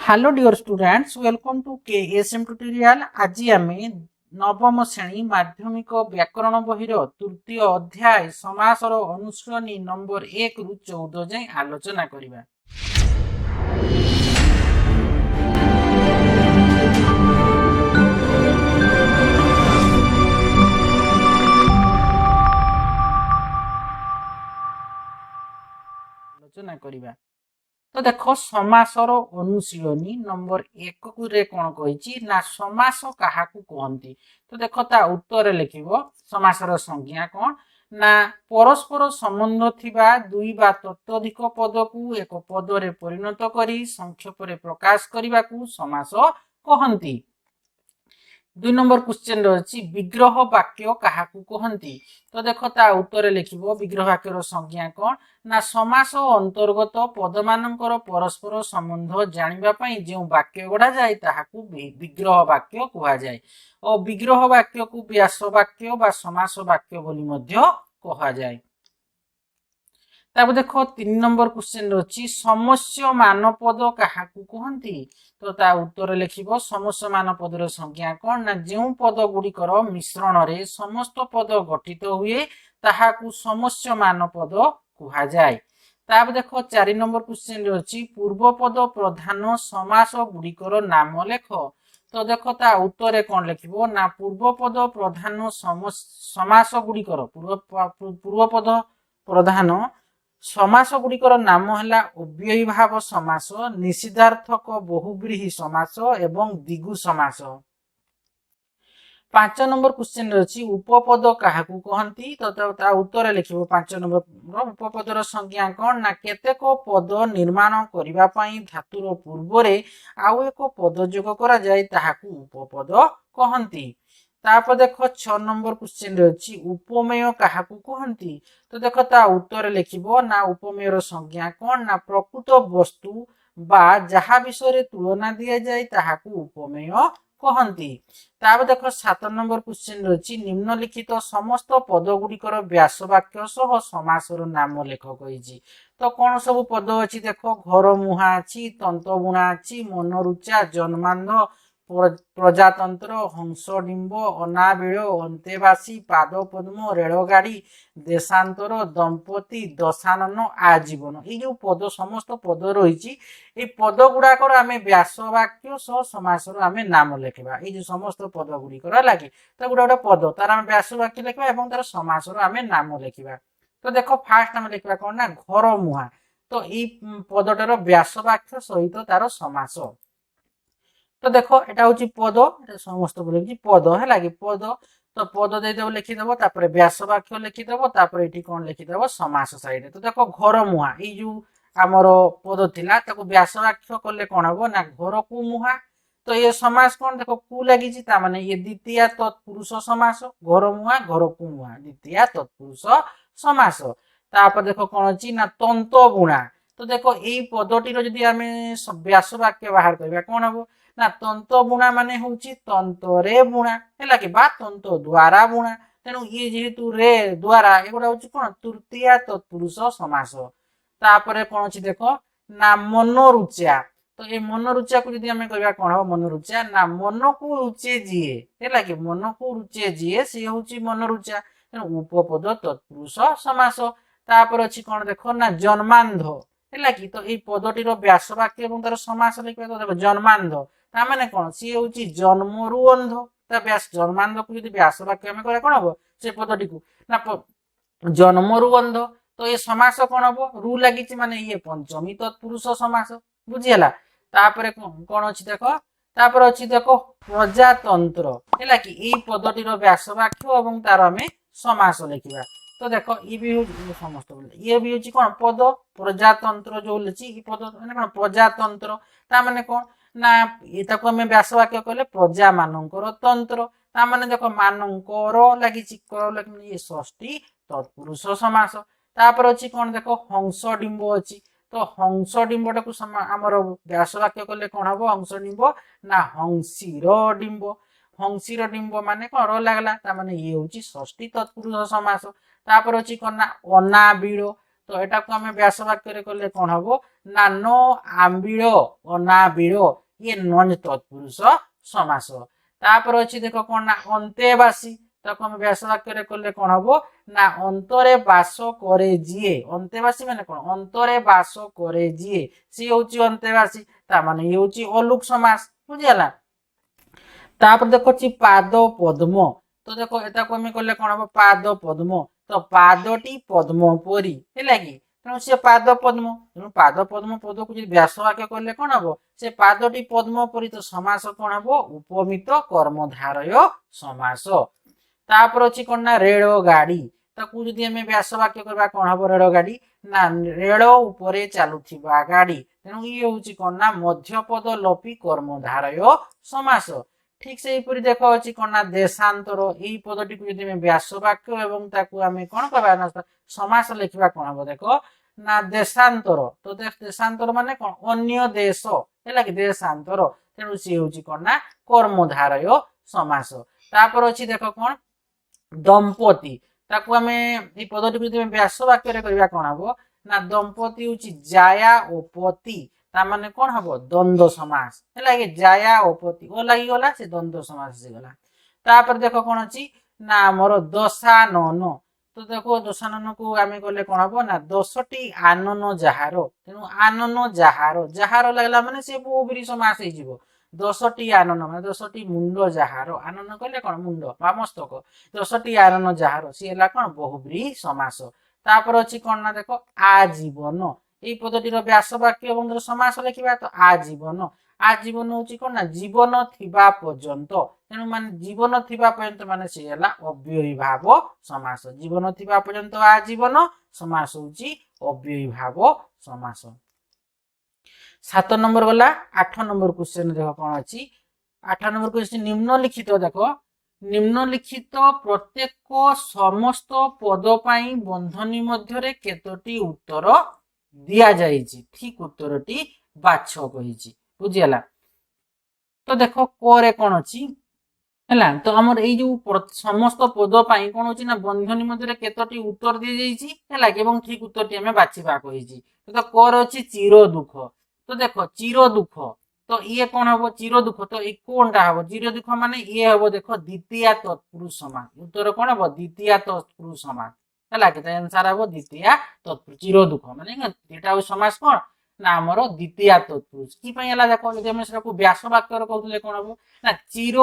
Hello dear students, welcome to KSM tutorial. आज आम नवम श्रेणी माध्यमिक व्याकरण बहिर तृतीय अध्याय समासर अनुश्रेणी नंबर 1 रु 14 जाए आलोचना करिबा। आलोचना करिबा। तो देखो समासर अनुशीलनी नंबर 1 को रे कोन कहिची ना समास काहाकू कहंती। तो देखो ता उत्तर लिखिबो समासर संज्ञा कोन ना परस्पर संबंध थिबा दुई बा ततोधिक पद को एक पद रे परिणत करी संक्षेप रे प्रकाश करिबा को समास कहंती। 2 नंबर क्वेश्चन रही विग्रह वाक्य काहाकू कहंती। तो देखो ता उत्तर लिखिबो विग्रह वाक्यर संज्ञा कोन ना समास अंतर्गत पद मानकर परस्पर संबंध जानिबा पई जे वाक्य गढ़ा जाए ताहाकू विग्रह वाक्य कहा जाए और विग्रह वाक्य को व्यास वाक्य बा समास वाक्य बोली मध्य कहा जाए। तापर देखो 3 नंबर क्वेश्चन रही समस्य मान पद काहाकू कहंती। तो ता उत्तर लिखिबो समस्य मान पदर संज्ञा कोन ना जेउ पद गुड़िकर मिश्रण रे समस्त पद गठित हुए ताहाकू समस्य मान पद कहा जाए। तापर देखो 4 नंबर क्वेश्चन रही पूर्व पद प्रधान समास गुड़िकर नाम लेख। तो देखो ता उत्तर कौन लिखिबो ना पूर्व पद प्रधान समास गुड़िकर पूर्व पद प्रधान समास गुड़िकर नाम है अव्ययी भाव समास निषेधार्थक बहुव्रीहि समास एवं दिगु समास। 5 नंबर क्वेश्चन रही उपपद काहाकू कहंती। तो उत्तर लिखिबो 5 नंबर उपपदर संज्ञा कोन ना केतेक पद निर्माण करिबा पई धातुर पूर्व रे आउ एक पद जोग करा जाय ताहाकू उपपद कहंती। तापर देखो 6 नंबर क्वेश्चन रही उपमेय काहाकू कहंती। तो देखो ता उत्तर लिखिबो ना उपमेयर संज्ञा कोन ना प्रकृत वस्तु बा जहा विषय रे तुलना दिया जाए ताहाकू उपमेय कहंती। तापर देखो 7 नंबर क्वेश्चन रही निम्नलिखित समस्त पद गुड़िकर व्यास वाक्य सह समासर नाम लेख कहिछि। तो कौन सब पद अछि देखो घर मुहा अछि तंत बुणा अछि मनोरुचा जन्मांध प्रजातंत्र हंसडिंब अनाबिल अंतेवासी पाद पद्म रेलगाड़ी देशांतर दंपति दशानन आजीवन ये जो पद समस्त पद रही पद गुड़ाकर आम व्यास वाक्य सह समासर आम नाम लिखा ये जो समस्त पद गुड़िकर लगे तो गोटे गोटे पद तार आम व्यास वाक्य लिखा और तार समासर आम नाम लिखा। तो देखो फास्ट आम लिखा कौन ना घर मुहा। तो ये पदटार व्यास वाक्य सहित तार समास। तो देखो एटा होची पद समस्त बोले पद है कि पद तो पद देदेव लिखिदेव तापर व्यास वाक्य लिखिदेव तापर एठी कोन लिखिदेव समास साइड। तो देखो घर मुहा ये जो आमर पद थिला ताको व्यास वाक्य कले कोन हबो ना घर को मुहा। तो ये समास कोन देखो कु लागिची ता माने ये द्वितीय तत्पुरुष समास घर मुहा घर को मुहा द्वितीय तत्पुरुष समास। तापर देखो कोन अछि ना तंत बुणा। तो देखो एई पदटीर जदि आमे व्यास वाक्य बाहर करबा कोन हबो ना तंत बुणा माने होची तंतरे बुणा है कि बा तंत द्वारा बुणा। तेणु ये जेहेतु रे द्वारा एगुड़ा होची कोन तृतीय तत्पुरुष समास। तापरे कोन अछि देखो ना मनोरुचा। तो ये मनोरुचा को यदि आमे कहबा कोन हो मनोरुचा ना मन को रुचे जिए है कि मन को रुचे जिए से होची मनोरुचा। तेणु उपपद तत्पुरुष समास। तापर अछि कोन देखो ना जन्मांध है कि तो ये पदटीर व्यास वाक्य एवं तार समास लिखबा। तो देखो जन्मांध तामाने कौन सी होची जन्मरु अंध ता व्यास जन्मांध को यदि व्यास वाक्य में करे कोन हबो से पदटी को ना जन्मरु अंध। तो ये समास कोन हबो रु लागिची माने ये पंचमी तत्पुरुष समास बुझियला। तापरे कोन अछि देखो तापर अछि देखो प्रजातंत्र हैला कि ई पदटीर व्यास वाक्य एवं तार हमें समास लिखिबा। तो देखो ये भी हो समस्त ये भी होची कोन पद प्रजातंत्र जो लेची ई पद माने कोन प्रजातंत्र ता माने कोन ना ये आम व्यास वाक्य कहले प्रजा मानकर तंत्र ता माने देखो मानकर लगी ये षष्ठी तत्पुरुष समास। तापर अछि कोन देखो हंस डिंब अछि। तो हंस डिंबटा को आमर व्यास वाक्य कहले कोन हबो हंस डिंब ना हंसीर डिंब। हंसीर डिंब माने कोन र लागला ता माने ये होची षष्ठी तत्पुरुष समास। तापर अछि कोन ना अनाबिल। तो एटा को आमे व्यास वाक्य रे करले कोन हबो ना नो आंबिळ अनाबिळ ये नञ तत्पुरुष समास तापर अछि देखो कोन ना अंतेवासी ताको हम व्यास वाक्य रे करले कोन हबो ना अंतरे वास करे जिए अंतेवासी माने कोन अंतरे वास करे जिए सी होची अंतेवासी ता माने ये होची अलुक समास बुझियाला तापर देखो छि पाद पद्म तो देखो एटा को हम करले कोन हबो पाद पद्म तो पादटी पद्म परी हेला कि तेणु से पाद पद्म तेणु पाद पद्म पद को व्यास वाक्य करले कोन हबो से पादटी पद्म परी तो समास कोन हबो उपमित कर्मधारय समास तापर अछि कोन ना रेल गाड़ी ताकू जदि हमें व्यास वाक्य करबा कोन हबो रेल गाड़ी ना रेल ऊपरे चालुथिबा गाड़ी तेणु ये होची कोन ना मध्यपद लोपी कर्मधारय समास ठीक से ईपरि देखो अछि कोन ना देशांतर एई पदटी को जदि हमें व्यास वाक्य एवं ताकू हमें कोन करबा ना समास लिखबा कोन हबो देखो ना देशांतर तो देशांतर माने कोन अन्य देश हेला कि देशांतर तेणु सी होची कोन ना कर्मधारय समास तापर अछि देखो कोन दंपति ताकू हमें ई पदटी को जदि व्यास वाक्य रे करबा कोन हबो ना दंपति होची जाया ओ पति ता माने कोन हबो द्वंद्व समास हेला कि जाया ओ पति ओ लागि गला से द्वंद्व समास से गला तापर देखो कोन अछि ना हमर दशानन तो देखो दशानन को आमे कहले कोन हबो ना 10टी आनन जहारो तेनु आनन जहारो जहारो लागला माने से बहुब्री समास हे जिवो 10टी आनन माने 10टी मुंड जहारो आनन कहले कोन मुंड बा मस्तक 10टी आनन जहारो से हला कोन बहुब्री समास तापर अछि कोन ना देखो आजीवन এই পদটির ব্যাস বাক্য এবং সমাস লিখিবা তো আজীবন হচ্ছে কোন না জীবন থিবা পর্যন্ত তেণু মানে জীবন থিবা পর্যন্ত মানে সে হলা অব্যয়ী ভাব সমাস জীবন থিবা পর্যন্ত আজীবন সমাস হচ্ছে অব্যয়ী ভাব সমাস 7 নম্বর গলা 8 নম্বর কোশ্চেন দেখো কোন আছে 8 নম্বর কোশ্চেন নিম্নলিখিত দেখো নিম্নলিখিত প্রত্যেক সমস্ত পদ পাই বন্ধনী মধ্যে কেতটি উত্তর दिया जाइछि ठीक उत्तरटी बाछ कहिछि बुझियला तो देखो कोरे कोन अछि हला तो हमर एई जो समस्त पद पाई कोन अछि ना बंधनी मध्यरे केतोटी उत्तर दि जाइछि हला एवं ठीक उत्तरटी हमें बाछिबा कहिछि तो कोर अछि चिर दुख तो देखो चिर दुख तो ये कोन हबो चिर दुख तो ई कोनटा हबो चिर दुख माने ये हबो देखो द्वितीय तत्पुरुष समास उत्तर कोन हबो द्वितीय तत्पुरुष समास हला के आंसर हबो द्वितीय तत्पुरुष चिर दुख माने एटा हो समास कोन ना हमरो द्वितीय तत्पुरुष की पय हला देखो जदि हम सेरा को व्यास वाक्य रो कहतले कोन हबो ना चिर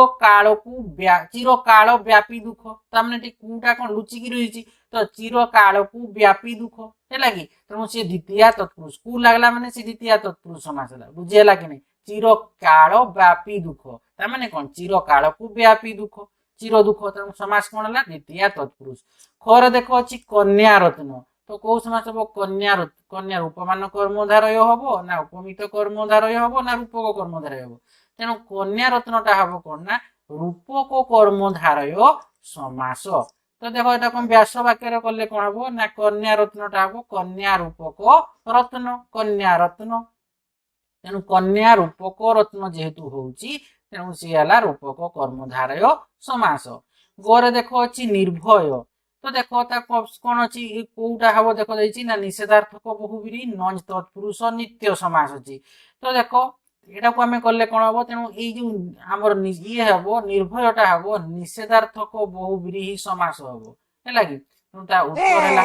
काल व्यापी दुख तामने टी कुटा कोन लुचि की रहिछि तो चिर काल को व्यापी दुख हला कि तो से द्वितीय तत्पुरुष को लागला माने से द्वितीय तत्पुरुष समास हला बुझियला कि नै चिर काल व्यापी दुख तामने कोन चिर काल को व्यापी दुख चिर दुख तो समास कोन हला द्वितीय तत्पुरुष खर देखो अछि कन्या रत्न तो को समास हबो कन्या उपमान कर्मधारय हबो ना उपमित कर्मधारय हबो ना रूपक कर्मधारय हबो तेनु कन्या रत्नटा हबो कोन ना रूपक कर्मधारय समास तो देखो एटा कोन व्यास वाक्य रे करले कोन हबो ना कन्या रत्नटा हबो कन्या रूपक रत्न कन्या रत्न तेनु कन्या रूपक रत्न जेहेतु होउची तेनु सियाला रूपक कर्मधारय समास गोरे देखो अछि निर्भय तो देखो ता कोन अछि कोउटा हबो देखो दैछि ना निषेधार्थक बहुब्री नञ तत्पुरुष नित्य समास अछि तो देखो एटा को हमें करले कोन हबो तेनु ए जो हमर ये हबो निर्भयटा हबो निषेधार्थक बहुब्री ही समास हबो हेला कि ता उत्तर हला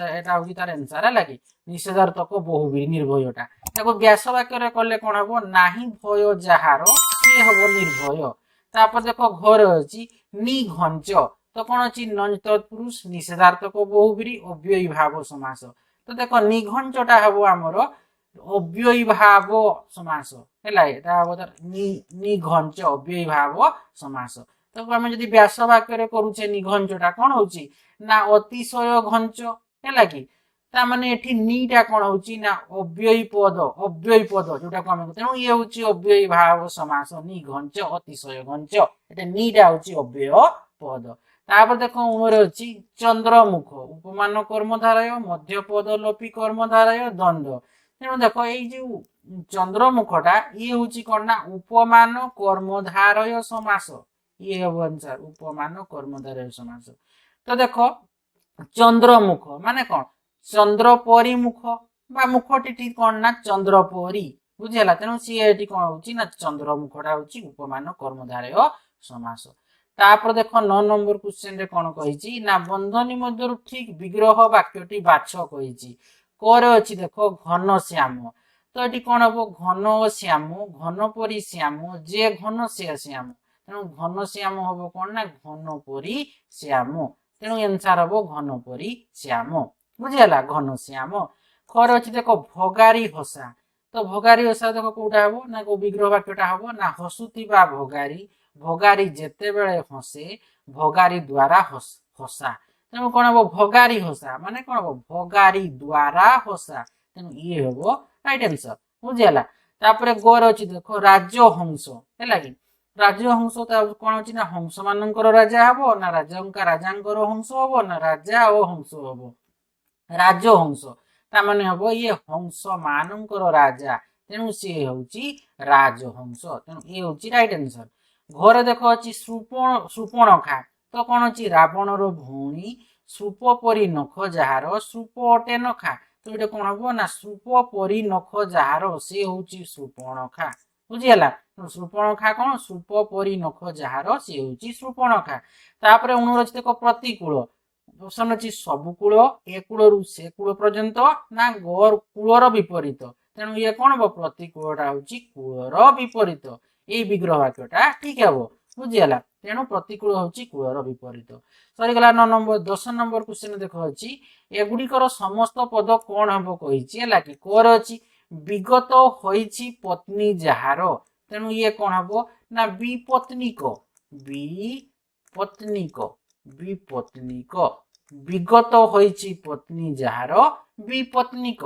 एटा होची तार आंसर हला कि निषेधार्थक बहुब्री निर्भयटा देखो व्यास वाक्य रे करले कोन हबो नाही भय जहार से हबो निर्भय तापर देखो घर अछि निघंच तो कोन अछि नञ तत्पुरुष निषेधार्थक बहुब्री अव्ययी भाव समास तो देखो निघंचटा हबो हमर अव्ययी भाव समास हेला एटा हबो तार निघंच अव्ययी भाव समास तो हम जदि व्यास वाक्य रे करूचे निघंचटा कोन होची ना अतिशय घंच हेला कि ता माने एठी नीटा कोन होची ना अव्ययी पद जोटा को हम तेनु ये होची अव्ययी भाव समास निघंच अतिशय घंच एटा नीटा होची अव्यय पद तापर देखो उमर अछि चंद्रमुख उपमान कर्मधारय मध्यपद लोपी कर्मधारय द्वंद्व तेनु देखो एई जे चंद्रमुखटा ये होची कोन ना उपमान कर्मधारय समास ये हबो आंसर उपमान कर्मधारय समास तो देखो चंद्रमुख माने कोन चंद्रपरी मुख बा मुखटी कौन ना चंद्रपरी बुझीगला तेणु सी ये कौन हो चंद्रमुखटा हूँ उपमान कर्मधारय समास। तापर देख 9 नंबर क्वेश्चन रे कौन कही ना बंधनी मध्य ठीक विग्रह वाक्यटी बाछ कही करे अच्छी देख घन श्याम तो ये कौन हम घन श्याम घन परी श्याम जे घन से श्याम तेणु घन श्याम हम कौन ना घन परी श्याम तेणु एनसार हम घन परी श्याम बुझीगला घन श्याम। खरे अच्छी देख भगारी हसा तो भगारी हसा देख कौटा हम ना को विग्रह वाक्यटा हम ना हसुवा भगारी भगारी जेते बेले हसे भगारी द्वारा हसा तेणु कौन हम भगारी हसा माने कौन हम भगारी द्वारा हसा तेणु ये हम राइट आंसर बुझीगला। तापर गोर अच्छी देख राजहंस है कि राजहंस कौन अच्छी ना हंस मानकर राजा हम ना राजा हंस हम ना राजा और हंस हम राजहंस ताने हम ये हंस मानकर राजा तेणु सी हूँ राजहंस तेणु ये हूँ राइट आंसर। घर देख अच्छी शूर्पणखा तो कौन अच्छी रावणर भौणी सूप परी नख जार सूप अटे नखा तो ये कौन हम ना सूप परी नख जार सी हूँ शूर्पणखा बुझीगला शूर्पणखा कौन सूप परी नख जार सी हूँ शूर्पणखा। तापर 19 देख प्रतिकूल ऑप्शन अच्छी सबकूल ए कूल से कूल पर्यंत ना गोर कूलर विपरीत तेणु ये कौन हम प्रतिकूलटा हूँ कूलर विपरीत ये विग्रह वाक्यटा ठीक है बुझीगला तेणु प्रतिकूल हूँ कूलर विपरीत सरीगला 9 नंबर 10 नंबर क्वेश्चन देख अच्छी एगुड़िकर समस्त पद कौन हम कही कि कोर अच्छी विगत होइछि पत्नी जार तेणु ये कौन हम ना विपत्नीक विपत्नीक विपत्नीक विगत होइछि पत्नी जार विपत्नीक।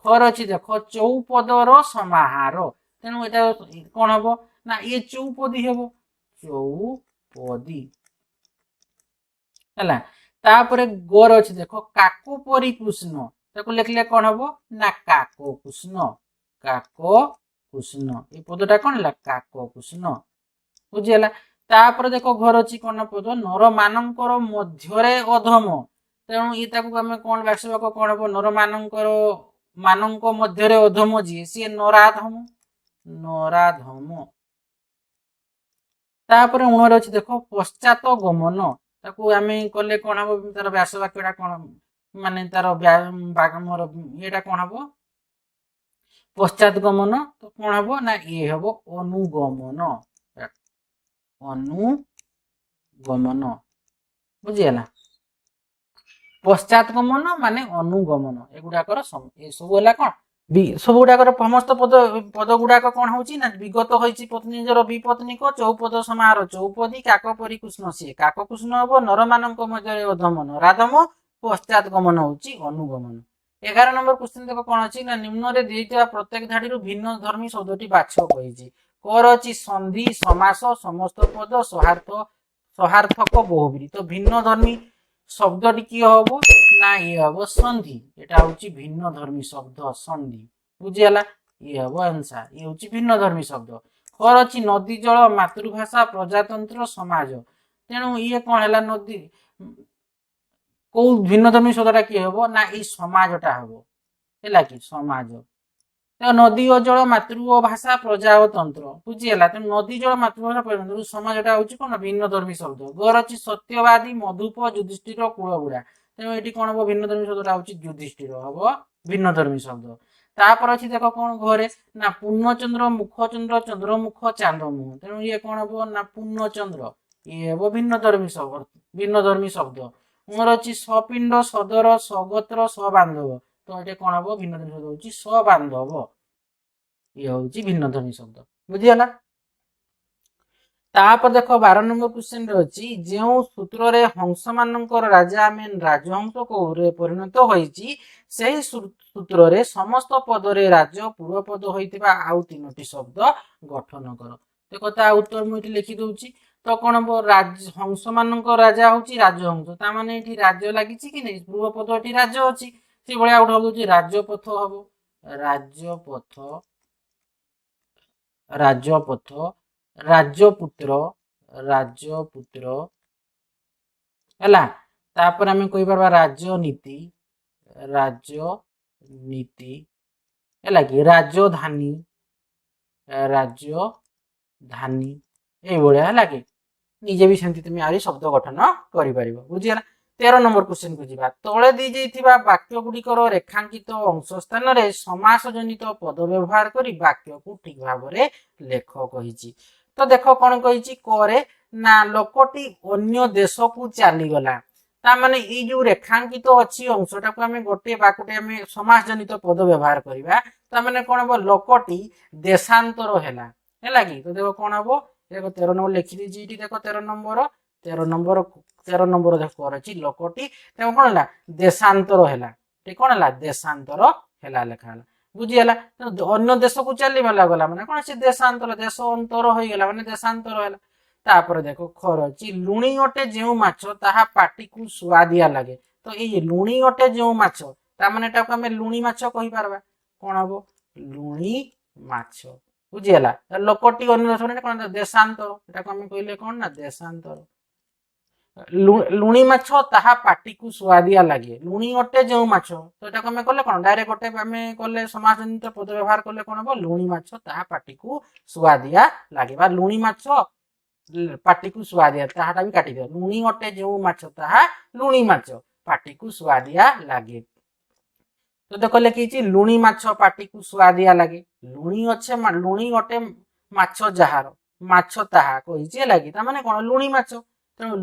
खर अच्छी देख चौपदर समाहार तेणु यहाँ कौन हम ना ये चौपदी हम चौपदी है तापर गोर अच्छी देख काको परी कृष्ण ताको लिखले कौन हम ना काको कृष्ण ये पदटा कौन है काको कृष्ण बुझीगला। तापर देख घर अच्छी कौन पद नर मानकर मध्यरे अधम तेणु ये आम कौन बाक्यवाक कौन हम नर मानक मध्यरे अधम जी सी नराधम नराधम। तापर 19 अच्छी देख पश्चात गमन ताकू आम कले कौन हम तार व्यासवाक्यटा कौन माने तार ये कौन हम पश्चात गमन तो कौन हम ना ये हम अनुगमन अनुगमन बुझीगला पश्चात गमन माने अनुगमन एगुड़ाकर सब है कौन सब गुड़ाकर समस्त पद पद गुड़ाक कौन हो विगत होइछि पत्नी जर विपत्नीक चौपद समाहार चौपदी काक परी कृष्ण सी काक कृष्ण हम नर मानक मध्य अधम नराधम पश्चात गमन हूँ अनुगमन। 11 नंबर क्वेश्चन देख कौन अच्छी ना निम्न रे दिया प्रत्येक धाड़ी भिन्न धर्मी शब्दटी बाछ कही कर अच्छी संधि समास समस्त पद सहार्थक बहुब्री तो भिन्न धर्मी शब्दटी किए हम ना ये हम संधि यहाँ हूँ भिन्न धर्मी शब्द संधि बुझीगला ये हम आंसर ये हूँ भिन्न धर्मी शब्द। खर अच्छी नदी जल मातृभाषा प्रजातंत्र समाज तेणु ये कौन है नदी कौ भिन्न धर्मी शब्दटा किए हम ना ये समाजटा हम है कि समाज तो नदी और जल मातृभाषा प्रजा और तंत्र बुझीगला तेणु नदी जल मातृभाषा प्रजा समाजटा हूँ कौन भिन्न धर्मी शब्द। घर अच्छी सत्यवादी मधुप युधिष्ठिर कूलगुड़ा तेणु ये कौन हम भिन्न धर्मी शब्दटा हूँ युधिष्ठिर हम भिन्न धर्मी शब्द। तापर अच्छी देख कौन घरे ना पूर्णचंद्र मुखचंद्र चंद्रमुख चांदमुह तेणु ये कौन हम ना पूर्णचंद्र ये हम भिन्न धर्मी शब्द। उमर अच्छी सपिंड सदर सगोत्र सबांधव तो ये कौन हम भिन्न धर्मी शब्द हूँ सबांधव ये हूँ भिन्न धर्मी शब्द बुझीगला। तापर देख 12 नंबर क्वेश्चन अच्छी जो सूत्र रे हंस मानकर राजा आम राजहंस को परिणत होइछि सेही सूत्र रे समस्त पद रे राज पूर्व पद होइतिबा आउ 3टी शब्द गठन कर देखो ता उत्तर मुझे लिखि दउछि तो कौन हम हंस मानकर राजा हूँ राजहंस ता माने एठी राज्य लगी कि नहीं पूर्व पद एठी राज्य अच्छी से भाया गोटे हम राजपथ हम राजपथ राजपुत्र राजपुत्र है तापर आम कही पार राजनीति ରାଜନୀତି ହେଲା କି ରାଜଧାନୀ ଏଇଭଳିଆ ହେଲା କି ନିଜେ ବି ସେମିତି ତୁମେ ଆହୁରି ଶବ୍ଦ ଗଠନ କରିପାରିବ ବୁଝିଗଲା। 13 ନମ୍ବର କ୍ୱେଶ୍ଚନ କୁ ଯିବା। ତଳେ ଦେଇଯାଇଥିବା ବାକ୍ୟ ଗୁଡ଼ିକର ରେଖାଙ୍କିତ ଅଂଶ ସ୍ଥାନରେ ସମାସ ଜନିତ ପଦ ବ୍ୟବହାର କରି ବାକ୍ୟକୁ ଠିକ ଭାବରେ ଲେଖ କହିଛି। ତ ଦେଖ କଣ କହିଛି କରେ ନା ଲୋକଟି ଅନ୍ୟ ଦେଶକୁ ଚାଲିଗଲା। ତାମାନେ ଏଇ ଯୋଉ ରେଖାଙ୍କିତ ଅଛି ଅଂଶଟାକୁ ଆମେ ଗୋଟେ ବାକ୍ୟଟେ ଆମେ ସମାସ ଜନିତ ପଦ ବ୍ୟବହାର କରିବା। ତାମାନେ କଣ ହବ ଲୋକଟି ଦେଶାନ୍ତର ହେଲା କି। ତ ଦେଖ କଣ ହବ ଦେଖ 13 ନମ୍ବର ଲେଖିଦେଇଛି ଏଠି ଦେଖ 13 ନମ୍ବର ଦେଖ ଅଛି ଲୋକଟି ତେଣୁ କଣ ହେଲା ଦେଶାନ୍ତର ହେଲା। ଠିକ କଣ ହେଲା ଦେଶାନ୍ତର ହେଲା ଲେଖା ହେଲା ବୁଝିଗଲା। ଅନ୍ୟ ଦେଶକୁ ଚାଲିଗଲା ଗଲା ମାନେ କଣ ସେ ଦେଶାନ୍ତର ଦେଶ ଅନ୍ତର ହେଇଗଲା ମାନେ ଦେଶାନ୍ତର ହେଲା। ତାପରେ ଦେଖ ଖର ଅଛି ଲୁଣି ଅଟେ ଯେଉଁ ମାଛ ତାହା ପାଟିକୁ ସୁଆଦିଆ ଲାଗେ। ତ ଏଇ ଲୁଣି ଅଟେ ଯେଉଁ ମାଛ ତାମାନେ ଏଟାକୁ ଆମେ ଲୁଣି ମାଛ କହିପାରିବା। କଣ ହବ ଲୁଣି ମାଛ ବୁଝିଗଲା। ଲୋକଟି ଅନ୍ୟ ଦେଶ କଣ ଦେଶାନ୍ତର ଏଟାକୁ ଆମେ କହିଲେ କଣ ନା ଦେଶାନ୍ତର। ଲୁଣି ମାଛ ତାହା ପାଟିକୁ ସୁଆଦିଆ ଲାଗେ। ଲୁଣି ଅଟେ ଯେଉଁ ମାଛ ତ ଏଟାକୁ ଆମେ କଲେ କଣ ଡାଇରେକ୍ଟ ଗୋଟେ ଆମେ କଲେ ସମାସ ଜନିତ ପଦ ବ୍ୟବହାର କଲେ କଣ ହବ ଲୁଣି ମାଛ ତାହା ପାଟିକୁ ସୁଆଦିଆ ଲାଗେ ବା ଲୁଣି ମାଛ ପାଟିକୁ ସୁଆଦିଆ ତାହାଟା ବି କାଟିଦିଅ। ଲୁଣି ଅଟେ ଯେଉଁ ମାଛ ତାହା ଲୁଣି ମାଛ ପାଟିକୁ ସୁଆଦିଆ ଲାଗେ। ତ ଦେଖ ଲେଖିଛି ଲୁଣି ମାଛ ପାଟିକୁ ସୁଆଦିଆ ଲାଗେ। ଲୁଣି ଅଟେ ମାଛ ଯାହାର ମାଛ ତାହା କହିଛି ହେଲା କି ତାମାନେ କଣ ଲୁଣି ମାଛ। ତେଣୁ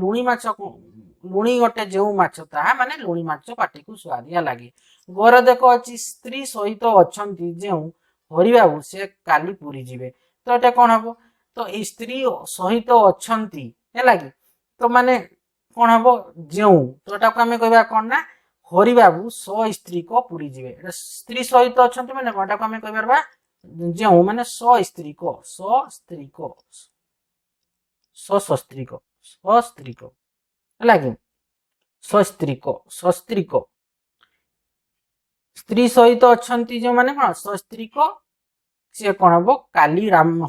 ଲୁଣି ଅଟେ ଯେଉଁ ମାଛ ତାହା ମାନେ ଲୁଣି ମାଛ ପାଟିକୁ ସୁଆଦିଆ ଲାଗେ। ଘରେ ଦେଖ ଅଛି ସ୍ତ୍ରୀ ସହିତ ଅଛନ୍ତି ଯେଉଁ ହରିବାବୁ ସେ କାଲି ପୁରୀ ଯିବେ। ତ ଏଟା କଣ ହବ ତ ଏଇ ସ୍ତ୍ରୀ ସହିତ ଅଛନ୍ତି ହେଲା କି ତ ମାନେ କଣ ହବ ଯେଉଁ ତ ଏଟାକୁ ଆମେ କହିବା କଣ ନା ହରିବାବୁ ସ୍ତ୍ରୀ କ ପୁରୀ ଯିବେ। ସ୍ତ୍ରୀ ସହିତ ଅଛନ୍ତି ମାନେ କଣ ଏଟାକୁ ଆମେ କହିପାରିବା ଯେଉଁ ମାନେ ସସ୍ତ୍ରୀକ ହେଲା କି ସସ୍ତ୍ରୀକ ସ୍ତ୍ରୀ ସହିତ ଅଛନ୍ତି ଯେଉଁମାନେ କଣ ସସ୍ତ୍ରୀକ ସିଏ କଣ ହବ କାଲି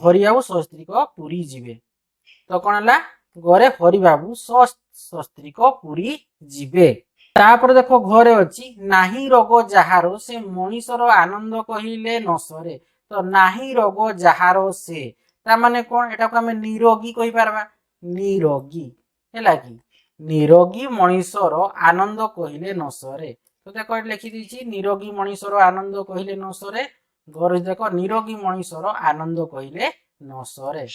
ହରିବାବୁ ସସ୍ତ୍ରୀକ ପୁରୀ ଯିବେ। ତ କଣ ହେଲା ଘରେ ହରିବାବୁ ସସ୍ତ୍ରୀକ ପୁରୀ ଯିବେ। ତାପରେ ଦେଖ ଘରେ ଅଛି ନାହିଁ ରୋଗ ଯାହାର ସେ ମଣିଷର ଆନନ୍ଦ କହିଲେ ନ ସରେ। ତ ନାହିଁ ରୋଗ ଯାହାର ସେ ତାମାନେ କଣ ଏଟାକୁ ଆମେ ନିରୋଗୀ କହିପାରିବା। ନିରୋଗୀ ହେଲା କି ନିରୋଗୀ ମଣିଷର ଆନନ୍ଦ କହିଲେ ନ ସରେ। ତ ଦେଖ ଏଠି ଲେଖିଦେଇଛି ନିରୋଗୀ ମଣିଷର ଆନନ୍ଦ କହିଲେ ନ ସରେ। ଘରେ ଦେଖ ନିରୋଗୀ ମଣିଷର ଆନନ୍ଦ କହିଲେ ନ ସରେ।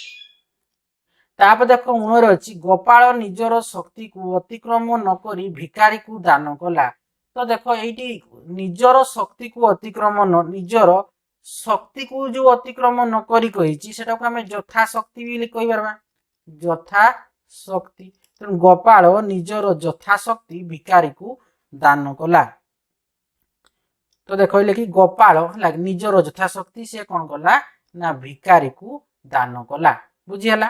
ତାପରେ ଦେଖ ଉଣରେ ଅଛି ଗୋପାଳ ନିଜର ଶକ୍ତିକୁ ଅତିକ୍ରମ ନକରି ଭିକାରୀକୁ ଦାନ କଲା। ତ ଦେଖ ଏଇଠି ନିଜର ଶକ୍ତିକୁ ଯୋଉ ଅତିକ୍ରମ ନକରି କହିଛି ସେଟାକୁ ଆମେ ଯଥା ଶକ୍ତି ବି କହିପାରିବା ଯଥା ଶକ୍ତି। ତେଣୁ ଗୋପାଳ ନିଜର ଯଥା ଶକ୍ତି ଭିକାରୀକୁ ଦାନ କଲା। ତ ଦେଖ କି ଗୋପାଳ ହେଲା ନିଜର ଯଥା ଶକ୍ତି ସେ କଣ କଲା ନା ଭିକାରୀକୁ ଦାନ କଲା ବୁଝିହେଲା।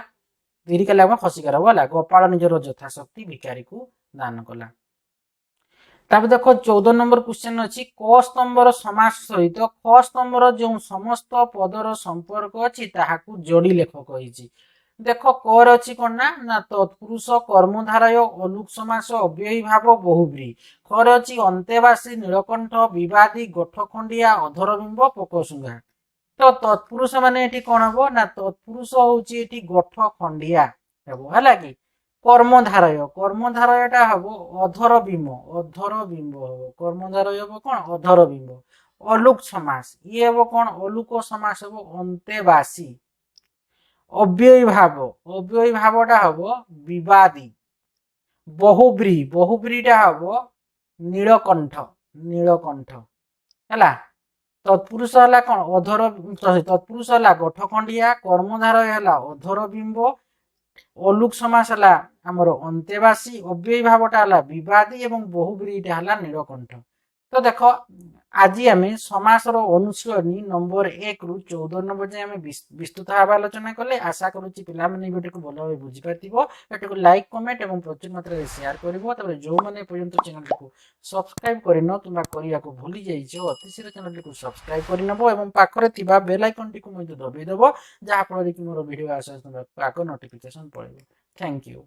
ବିରିକାଲେ ଆମେ ଖସିକାର ହେଲା ଗୋପାଳ ନିଜର ଯଥା ଶକ୍ତି ଭିକାରୀକୁ ଦାନ କଲା। ତାପରେ ଦେଖ 14 ନମ୍ବର କ୍ୱେଶ୍ଚନ ଅଛି କ ସ୍ତମ୍ଭର ସମାସ ସହିତ ଖ ସ୍ତମ୍ଭର ଯେଉଁ ସମସ୍ତ ପଦର ସମ୍ପର୍କ ଅଛି ତାହାକୁ ଯୋଡି ଲେଖ କହିଛି। ଦେଖ କରେ ଅଛି କଣ ନା ତତ୍ପୁରୁଷ କର୍ମଧାରୟ ଅଲୁକ ସମାସ ଅବ୍ୟୟୀ ଭାବ ବହୁବ୍ରୀ। ଖରେ ଅଛି ଅନ୍ତେବାସୀ ନୀଳକଣ୍ଠ ବିବାଦୀ ଗୋଠଖଣ୍ଡିଆ ଅଧରବିମ୍ବ ପୋକଶୁଙ୍ଗା। ତ ତତ୍ପୁରୁଷ ମାନେ ଏଠି କଣ ହବ ନା ତତ୍ପୁରୁଷ ହଉଛି ଏଠି ଗୋଠ ଖଣ୍ଡିଆ ହେବ ହେଲା କି। କର୍ମଧାରୟ ଟା ହବ ଅଧରବିମ୍ବ ହବ କର୍ମଧାରୟ ହବ କଣ ଅଧରବିମ୍ବ। ଅଲୁକ ସମାସ ଇଏ ହବ କଣ ଅଲୁକ ସମାସ ହବ ଅନ୍ତେବାସୀ। ଅବ୍ୟୟୀ ଭାବଟା ହବ ବିବାଦୀ। ବହୁବ୍ରୀ ଟା ହବ ନୀଳକଣ୍ଠ ହେଲା। ତତ୍ପୁରୁଷ ହେଲା କଣ ତତ୍ପୁରୁଷ ହେଲା ଗୋଠଖଣ୍ଡିଆ କର୍ମଧାରୟ ହେଲା ଅଧରବିମ୍ବ ଅଲୁକ ସମାସ ହେଲା ଆମର ଅନ୍ତେବାସୀ ଅବ୍ୟୟୀ ଭାବଟା ହେଲା ବିବାଦୀ ଏବଂ ବହୁବ୍ରୀଟା ହେଲା ନୀଳକଣ୍ଠ। ତ ଦେଖ ଆଜି ଆମେ ସମାସର ଅନୁଶୀଳନୀ ନମ୍ବର 1 ରୁ 14 ନମ୍ବର ଯାଏଁ ଆମେ ବିସ୍ତୃତ ଭାବେ ଆଲୋଚନା କଲେ। ଆଶା କରୁଛି ପିଲାମାନେ ଭିଡ଼ିଓକୁ ଭଲ ଭାବେ ବୁଝିପାରିଥିବ। ଭିଡ଼ିଓକୁ ଲାଇକ୍ କମେଣ୍ଟ ଏବଂ ପ୍ରଚୁର ମାତ୍ରାରେ ସେୟାର କରିବ। ତାପରେ ଯେଉଁମାନେ ପର୍ଯ୍ୟନ୍ତ ଚ୍ୟାନେଲଟିକୁ ସବସ୍କ୍ରାଇବ କରିନ କିମ୍ବା କରିବାକୁ ଭୁଲି ଯାଇଛ ଅତି ଶୀଘ୍ର ଚ୍ୟାନେଲଟିକୁ ସବସ୍କ୍ରାଇବ କରିନେବ ଏବଂ ପାଖରେ ଥିବା ବେଲ ଆଇକନଟିକୁ ମଧ୍ୟ ଦବାଇ ଦେବ ଯାହାଫଳରେ କି ମୋର ଭିଡ଼ିଓ ଆଗ ନୋଟିଫିକେସନ ପଳେଇବ। Thank you.